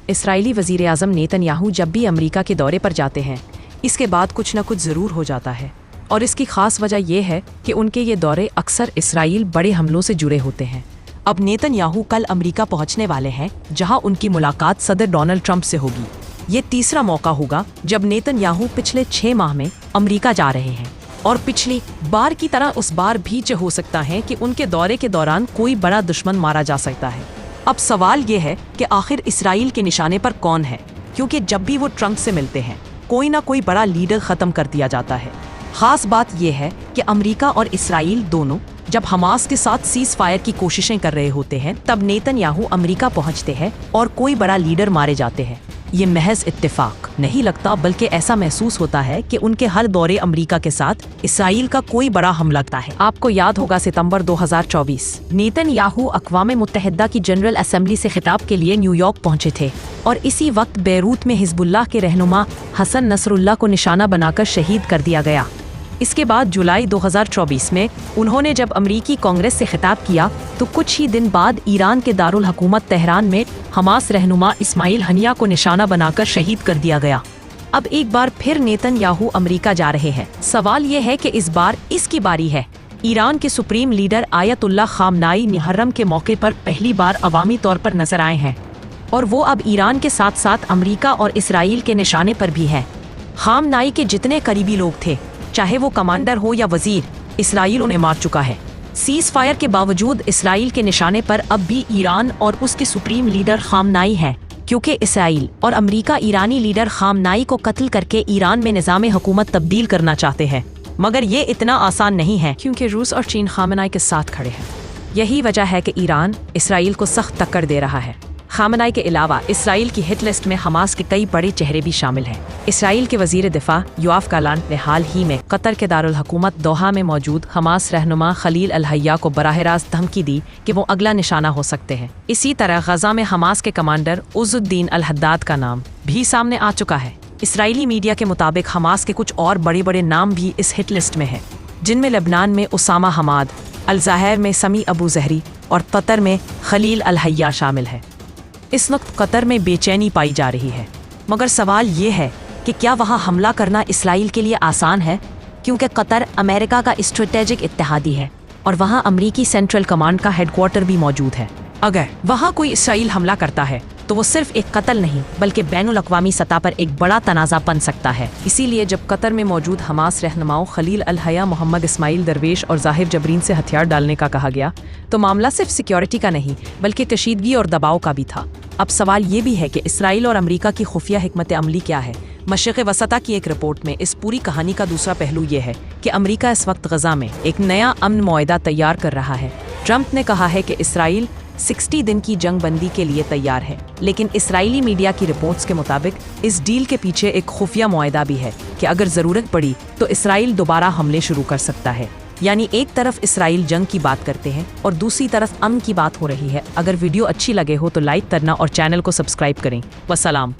اسرائیلی وزیر اعظم نیتن جب بھی امریکہ کے دورے پر جاتے ہیں اس کے بعد کچھ نہ کچھ ضرور ہو جاتا ہے، اور اس کی خاص وجہ یہ ہے کہ ان کے یہ دورے اکثر اسرائیل بڑے حملوں سے جڑے ہوتے ہیں۔ اب نیتن کل امریکہ پہنچنے والے ہیں جہاں ان کی ملاقات صدر ڈونلڈ ٹرمپ سے ہوگی۔ یہ تیسرا موقع ہوگا جب نیتن پچھلے 6 ماہ میں امریکہ جا رہے ہیں، اور پچھلی بار کی طرح اس بار بھی ہو سکتا ہے کہ ان کے دورے کے دوران کوئی بڑا دشمن مارا جا سکتا ہے۔ اب سوال یہ ہے کہ آخر اسرائیل کے نشانے پر کون ہے، کیونکہ جب بھی وہ ٹرمپ سے ملتے ہیں کوئی نہ کوئی بڑا لیڈر ختم کر دیا جاتا ہے۔ خاص بات یہ ہے کہ امریکہ اور اسرائیل دونوں جب حماس کے ساتھ سیز فائر کی کوششیں کر رہے ہوتے ہیں تب نیتن امریکہ پہنچتے ہیں اور کوئی بڑا لیڈر مارے جاتے ہیں۔ یہ محض اتفاق نہیں لگتا، بلکہ ایسا محسوس ہوتا ہے کہ ان کے ہر دورے امریکہ کے ساتھ اسرائیل کا کوئی بڑا حملہ لگتا ہے۔ آپ کو یاد ہوگا ستمبر 2024 نیتن اقوام متحدہ کی جنرل اسمبلی سے خطاب کے لیے نیو یارک پہنچے تھے، اور اسی وقت بیروت میں حزب اللہ کے رہنما حسن نصر اللہ کو نشانہ بنا کر شہید کر دیا گیا۔ اس کے بعد جولائی 2024 میں انہوں نے جب امریکی کانگریس سے خطاب کیا تو کچھ ہی دن بعد ایران کے دارالحکومت تہران میں حماس رہنما اسماعیل ہنیہ کو نشانہ بنا کر شہید کر دیا گیا۔ اب ایک بار پھر نیتن امریکہ جا رہے ہیں۔ سوال یہ ہے کہ اس بار اس کی باری ہے۔ ایران کے سپریم لیڈر آیت اللہ خامنائی محرم کے موقع پر پہلی بار عوامی طور پر نظر آئے ہیں، اور وہ اب ایران کے ساتھ ساتھ امریکہ اور اسرائیل کے نشانے پر بھی ہیں۔ خامنائی کے جتنے قریبی لوگ تھے، چاہے وہ کمانڈر ہو یا وزیر، اسرائیل انہیں مار چکا ہے۔ سیز فائر کے باوجود اسرائیل کے نشانے پر اب بھی ایران اور اس کے سپریم لیڈر خامنائی ہیں، کیونکہ اسرائیل اور امریکہ ایرانی لیڈر خامنائی کو قتل کر کے ایران میں نظام حکومت تبدیل کرنا چاہتے ہیں، مگر یہ اتنا آسان نہیں ہے کیونکہ روس اور چین خامنائی کے ساتھ کھڑے ہیں۔ یہی وجہ ہے کہ ایران اسرائیل کو سخت ٹکر دے رہا ہے۔ خامنائی کے علاوہ اسرائیل کی ہٹ لسٹ میں حماس کے کئی بڑے چہرے بھی شامل ہیں۔ اسرائیل کے وزیر دفاع یوآف گالانٹ نے حال ہی میں قطر کے دارالحکومت دوحہ میں موجود حماس رہنما خلیل الحیہ کو براہ راست دھمکی دی کہ وہ اگلا نشانہ ہو سکتے ہیں۔ اسی طرح غزہ میں حماس کے کمانڈر عز الدین الحداد کا نام بھی سامنے آ چکا ہے۔ اسرائیلی میڈیا کے مطابق حماس کے کچھ اور بڑے نام بھی اس ہٹ لسٹ میں ہیں، جن میں لبنان میں اسامہ حماد، الظاہر میں سمیع ابو زہری اور قطر میں خلیل الحیہ شامل ہے۔ اس وقت قطر میں بے چینی پائی جا رہی ہے، مگر سوال یہ ہے کہ کیا وہاں حملہ کرنا اسرائیل کے لیے آسان ہے، کیونکہ قطر امریکہ کا اسٹریٹجک اتحادی ہے اور وہاں امریکی سینٹرل کمانڈ کا ہیڈ کوارٹر بھی موجود ہے۔ اگر وہاں کوئی اسرائیل حملہ کرتا ہے تو وہ صرف ایک قتل نہیں بلکہ بین الاقوامی سطح پر ایک بڑا تنازع بن سکتا ہے۔ اسی لیے جب قطر میں موجود حماس رہنماؤں خلیل الحیہ، محمد اسماعیل درویش اور ظاہر جبرین سے ہتھیار ڈالنے کا کہا گیا تو معاملہ صرف سیکیورٹی کا نہیں بلکہ کشیدگی اور دباؤ کا بھی تھا۔ اب سوال یہ بھی ہے کہ اسرائیل اور امریکہ کی خفیہ حکمت عملی کیا ہے۔ مشرق وسطیٰ کی ایک رپورٹ میں اس پوری کہانی کا دوسرا پہلو یہ ہے کہ امریکہ اس وقت غزہ میں ایک نیا امن معاہدہ تیار کر رہا ہے۔ ٹرمپ نے کہا ہے کہ اسرائیل 60 دن کی جنگ بندی کے لیے تیار ہے، لیکن اسرائیلی میڈیا کی رپورٹس کے مطابق اس ڈیل کے پیچھے ایک خفیہ معاہدہ بھی ہے کہ اگر ضرورت پڑی تو اسرائیل دوبارہ حملے شروع کر سکتا ہے۔ یعنی ایک طرف اسرائیل جنگ کی بات کرتے ہیں اور دوسری طرف امن کی بات ہو رہی ہے۔ اگر ویڈیو اچھی لگے ہو تو لائک کرنا اور چینل کو سبسکرائب کریں۔ والسلام۔